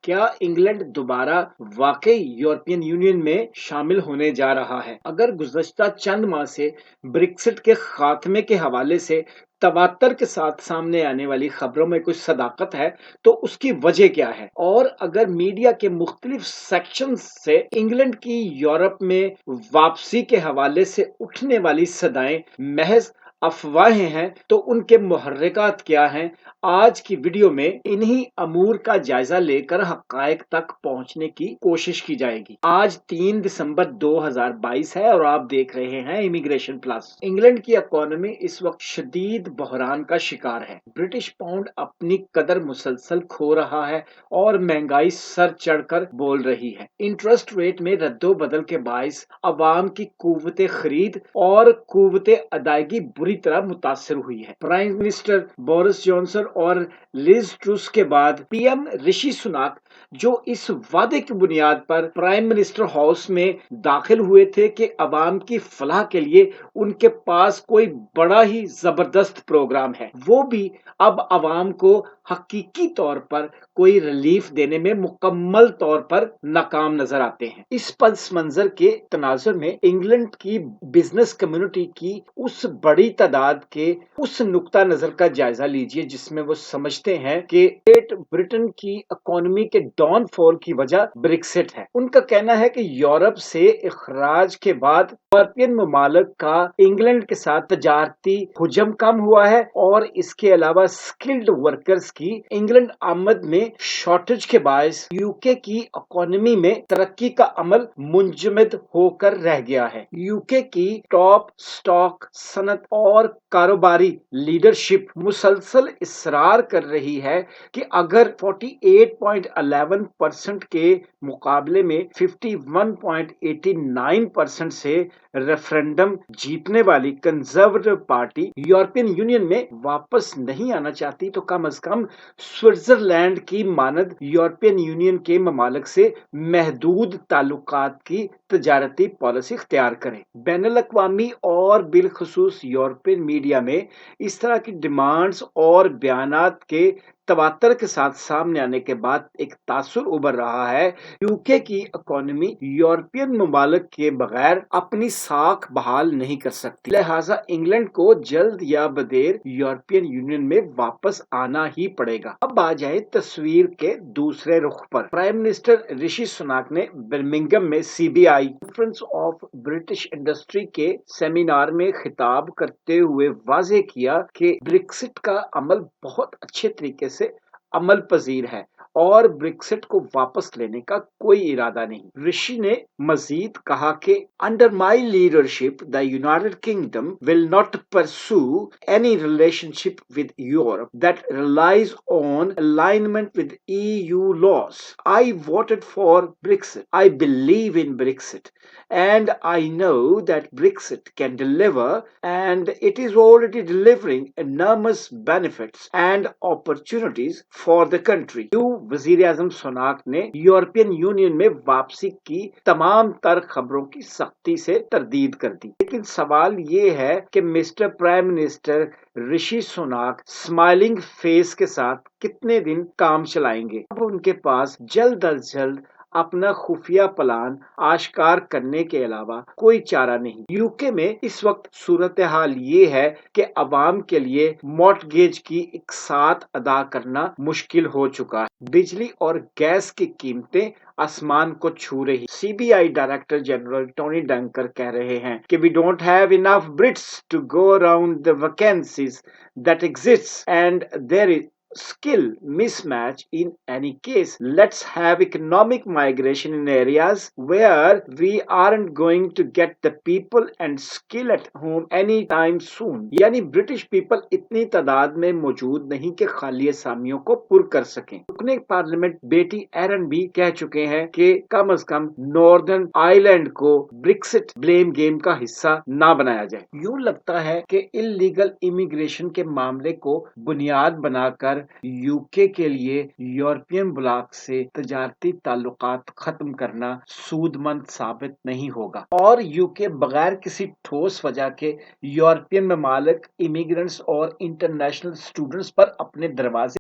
کیا انگلینڈ دوبارہ واقعی یورپین یونین میں شامل ہونے جا رہا ہے؟ اگر گزشتہ چند ماہ سے بریکسٹ کے خاتمے کے حوالے سے تواتر کے ساتھ سامنے آنے والی خبروں میں کچھ صداقت ہے تو اس کی وجہ کیا ہے؟ اور اگر میڈیا کے مختلف سیکشنز سے انگلینڈ کی یورپ میں واپسی کے حوالے سے اٹھنے والی صدائیں محض افواہیں ہیں تو ان کے محرکات کیا ہیں؟ آج کی ویڈیو میں انہی امور کا جائزہ لے کر حقائق تک پہنچنے کی کوشش کی جائے گی۔ آج 3 دسمبر 2022 ہے اور آپ دیکھ رہے ہیں امیگریشن پلس۔ انگلینڈ کی اکانومی اس وقت شدید بحران کا شکار ہے۔ برٹش پاؤنڈ اپنی قدر مسلسل کھو رہا ہے اور مہنگائی سر چڑھ کر بول رہی ہے۔ انٹرسٹ ریٹ میں رد و بدل کے باعث عوام کی قوت خرید اور قوت ادائیگی بری طرح متاثر ہوئی ہے۔ پرائم منسٹر بورس جانسن اور لیز ٹروس کے بعد پی ایم رشی سناک جو اس وعدے کی بنیاد پر پرائم منسٹر ہاؤس میں داخل ہوئے تھے کہ عوام کی فلاح کے لیے ان کے پاس کوئی بڑا ہی زبردست پروگرام ہے، وہ بھی اب عوام کو حقیقی طور پر کوئی ریلیف دینے میں مکمل طور پر ناکام نظر آتے ہیں۔ اس پس منظر کے تناظر میں انگلینڈ کی بزنس کمیونٹی کی اس بڑی تعداد کے اس نقطہ نظر کا جائزہ لیجئے جس میں وہ سمجھتے ہیں کہ گریٹ برٹن کی اکانومی کے ڈاؤن فال کی وجہ بریکسٹ ہے۔ ان کا کہنا ہے کہ یورپ سے اخراج کے بعد یورپین ممالک کا انگلینڈ کے ساتھ تجارتی حجم کم ہوا ہے اور اس کے علاوہ سکلڈ ورکرز کی انگلینڈ آمد میں شارٹیج کے باعث یوکے کی اکانومی میں ترقی کا عمل منجمد ہو کر رہ گیا ہے۔ یوکے کی ٹاپ سٹاک صنعت اور کاروباری لیڈرشپ مسلسل اصرار کر رہی ہے کہ اگر 48.11% کے مقابلے میں 51.89% سے ریفرنڈم جیتنے والی کنزرویٹو پارٹی یورپین یونین میں واپس نہیں آنا چاہتی تو کم از کم سوئٹزرلینڈ کی مانند یورپین یونین کے ممالک سے محدود تعلقات کی تجارتی پالیسی اختیار کریں۔ بین الاقوامی اور بالخصوص یورپین میڈیا میں اس طرح کی ڈیمانڈز اور بیانات کے تواتر کے ساتھ سامنے آنے کے بعد ایک تاثر ابھر رہا ہے یوکے کی اکانومی یورپین ممالک کے بغیر اپنی ساکھ بحال نہیں کر سکتی، لہٰذا انگلینڈ کو جلد یا بدیر یورپین یونین میں واپس آنا ہی پڑے گا۔ اب آ جائیں تصویر کے دوسرے رخ پر۔ پرائم منسٹر رشی سناک نے برمنگھم میں CBI conference of British industry کے سیمینار میں خطاب کرتے ہوئے واضح کیا کہ بریکسٹ کا عمل بہت اچھے طریقے سے عمل پذیر ہے اور بریکسٹ کو واپس لینے کا کوئی ارادہ نہیں۔ رشی نے مزید کہا کہ under my leadership the United Kingdom will not pursue any relationship with Europe that relies on alignment with EU laws. I voted for Brexit. I believe in Brexit and I know that Brexit can deliver and it is already delivering enormous benefits and opportunities for the country. وزیر اعظم سوناک نے European union میں واپسی کی تمام تر خبروں کی سختی سے تردید کر دی، لیکن سوال یہ ہے کہ mister prime minister Rishi Sunak smiling face کے ساتھ کتنے دن کام چلائیں گے؟ اب ان کے پاس جلد از جلد اپنا خفیہ پلان آشکار کرنے کے علاوہ کوئی چارہ نہیں۔ یوکے میں اس وقت صورتحال یہ ہے کہ عوام کے لیے مارٹگیج کی اقساط ادا کرنا مشکل ہو چکا ہے۔ بجلی اور گیس کی قیمتیں آسمان کو چھو رہی۔ CBI director general Tony Dunkirk کہہ رہے ہیں کہ we don't have enough Brits to go around the vacancies that exists and there is skill mismatch in any case. Let's have economic migration in areas where we aren't going to get the people and skill at home anytime soon. یعنی British people اتنی تعداد میں موجود نہیں کہ خالی اسامیوں کو پر کر سکیں۔ رکن پارلیمنٹ بیٹی ایرن بھی کہہ چکے ہیں کہ کم از کم ناردرن آئرلینڈ کو بریکسٹ بلیم گیم کا حصہ نہ بنایا جائے۔ یوں لگتا ہے کہ اللیگل امیگریشن کے معاملے کو بنیاد بنا کر یوکے کے لیے یورپین بلاک سے تجارتی تعلقات ختم کرنا سود مند ثابت نہیں ہوگا اور یوکے بغیر کسی ٹھوس وجہ کے یورپین ممالک امیگرنٹس اور انٹرنیشنل اسٹوڈنٹس پر اپنے دروازے